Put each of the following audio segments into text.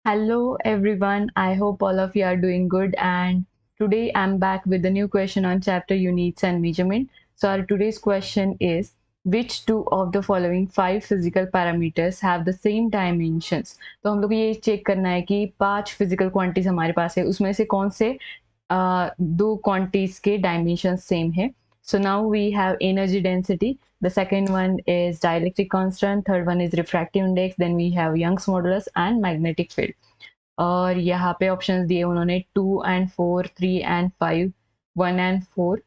Hello everyone, I hope all of you are doing good and today I'm back with a new question on chapter units and measurement. So our today's question is which two of the following five physical parameters have the same dimensions? तो हम लोग ये check करना है कि पांच physical quantities हमारे पास है उसमें से कौन से दो क्वांटिटीज के डायमेंशन सेम है. So now we have energy density. The second one is dielectric constant. Third one is refractive index. Then we have Young's modulus and magnetic field. और यहाँ पे ऑप्शंस दिए उन्होंने 2 and 4, 3 and 5, 1 and 4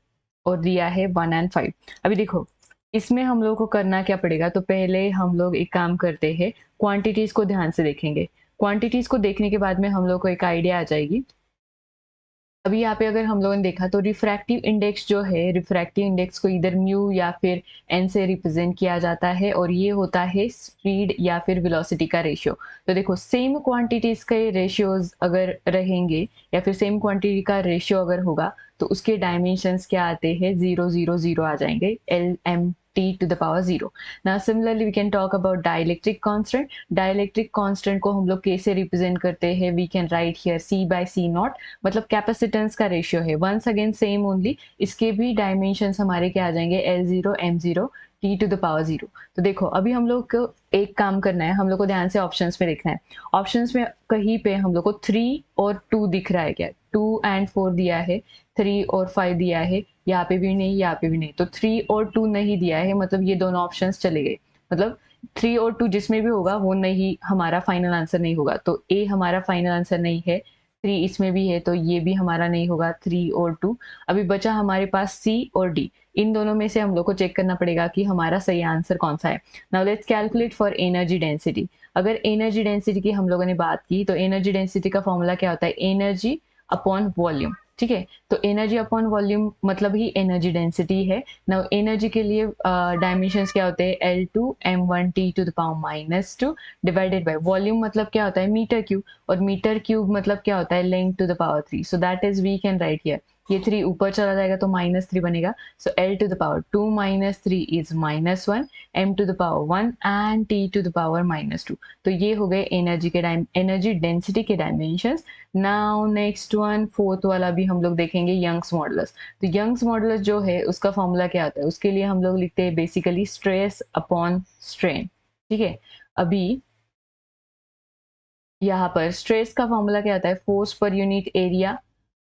और दिया है 1 and 5. अभी देखो इसमें हम लोग को करना क्या पड़ेगा, तो पहले हम लोग एक काम करते हैं, क्वांटिटीज को ध्यान से देखेंगे. क्वांटिटीज को देखने के बाद में हम लोग को एक आइडिया आ जाएगी. अभी यहाँ पे अगर हम लोगों ने देखा तो रिफ्रैक्टिव इंडेक्स जो है, रिफ्रैक्टिव इंडेक्स को इधर म्यू या फिर एन से रिप्रेजेंट किया जाता है और ये होता है स्पीड या फिर वेलोसिटी का रेशियो. तो देखो सेम क्वांटिटीज के रेशियोज अगर रहेंगे या फिर सेम क्वांटिटी का रेशियो अगर होगा तो उसके डायमेंशंस क्या आते हैं, 0 0 0 आ जाएंगे, L M t to the power 0. Now similarly we can talk about dielectric constant. Dielectric constant को हम लोग कैसे रिप्रेजेंट करते हैं, we can write here c by c naught, मतलब कैपेसिटेंस का रेशियो है. वंस अगेन सेम ओनली, इसके भी डायमेंशंस हमारे क्या आ जाएंगे, L0 M0 t to the power 0. तो देखो अभी हम लोग को एक काम करना है, हम लोग को ध्यान से ऑप्शंस में देखना है. ऑप्शंस में कहीं पे हम लोग को 3 और 2 दिख रहा है क्या, 2 and 4 दिया है, 3 और 5 दिया है, यहाँ पे भी नहीं, यहाँ पे भी नहीं. तो 3 और 2 नहीं दिया है, मतलब ये दोनों ऑप्शंस चले गए. मतलब 3 और 2 जिसमें भी होगा वो नहीं, हमारा फाइनल आंसर नहीं होगा. तो ए हमारा फाइनल आंसर नहीं है, 3 इसमें भी है तो ये भी हमारा नहीं होगा, 3 और 2. अभी बचा हमारे पास सी और डी. इन दोनों में से हम लोग को चेक करना पड़ेगा कि हमारा सही आंसर कौन सा है. Now let's calculate for energy density. अगर एनर्जी डेंसिटी की हम लोगों ने बात की तो एनर्जी डेंसिटी का फॉर्मूला क्या होता है, एनर्जी अपॉन वॉल्यूम. ठीक है, तो एनर्जी अपॉन वॉल्यूम मतलब ही एनर्जी डेंसिटी है. नाउ एनर्जी के लिए डायमेंशंस क्या होते हैं, L2 m1 t to the power -2 divided by volume, मतलब क्या होता है मीटर क्यूब, और मीटर क्यूब मतलब क्या होता है length to the power 3. So that is we can write here, ये 3 ऊपर चला जाएगा तो -3 बनेगा. सो L to the power 2 - 3 इज -1, m to the power 1 and t to the power -2. तो ये हो गए एनर्जी के एनर्जी डेंसिटी के dimensions. Now next one, fourth वाला भी हम लोग देखेंगे, यंग्स मॉडुलस. तो यंग्स मॉडुलस जो है उसका फॉर्मूला क्या होता है, उसके लिए हम लोग लिखते हैं बेसिकली स्ट्रेस अपॉन स्ट्रेन. ठीक है, अभी यहाँ पर स्ट्रेस का फॉर्मूला क्या होता है, फोर्स पर यूनिट एरिया,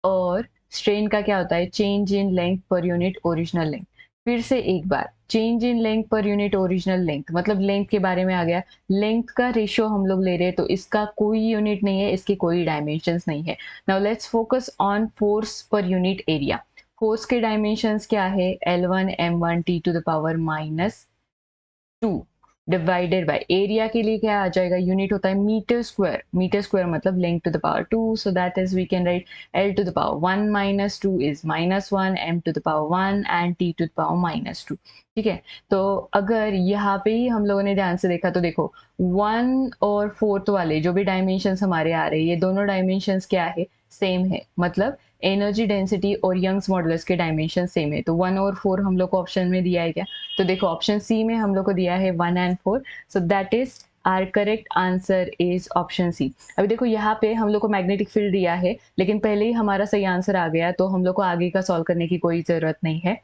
और स्ट्रेन का क्या होता है, change in length per unit original length. फिर से एक बार, change in length per unit original length मतलब लेंथ के बारे में आ गया. लेंथ का रेशियो हम लोग ले रहे हैं तो इसका कोई यूनिट नहीं है, इसके कोई डायमेंशंस नहीं है. Now let's focus on force per unit area. Force के डायमेंशंस क्या है, L1 m1 t to the power -2 divided by area के लिए क्या आ जाएगा, यूनिट होता है मीटर स्क्वायर. मीटर स्क्वायर मतलब length to the power 2. So that is we can write L to the power 1 - 2 is -1, m to the power 1 and t to the power -2. ठीक है, तो अगर यहाँ पे ही हम लोगों ने ध्यान से देखा तो देखो 1 और 4 वाले जो भी डायमेंशंस हमारे आ रहे हैं, ये दोनों डायमेंशंस क्या है, सेम है. मतलब एनर्जी डेंसिटी और यंग्स मॉडुलस के डायमेंशन सेम है. तो 1 और 4 हम लोग को ऑप्शन में दिया है क्या, तो देखो ऑप्शन सी में हम लोग को दिया है 1 and 4. So that is our correct answer is option C. अभी देखो यहाँ पे हम लोग को मैग्नेटिक फील्ड दिया है लेकिन पहले ही हमारा सही आंसर आ गया तो हम लोग को आगे का सॉल्व करने की कोई जरूरत नहीं है.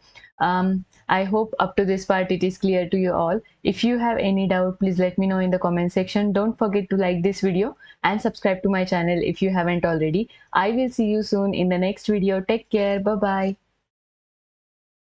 I hope up to this part it is clear to you all. If you have any doubt, please let me know in the comment section. Don't forget to like this video and subscribe to my channel if you haven't already. I will see you soon in the next video. Take care. Bye bye.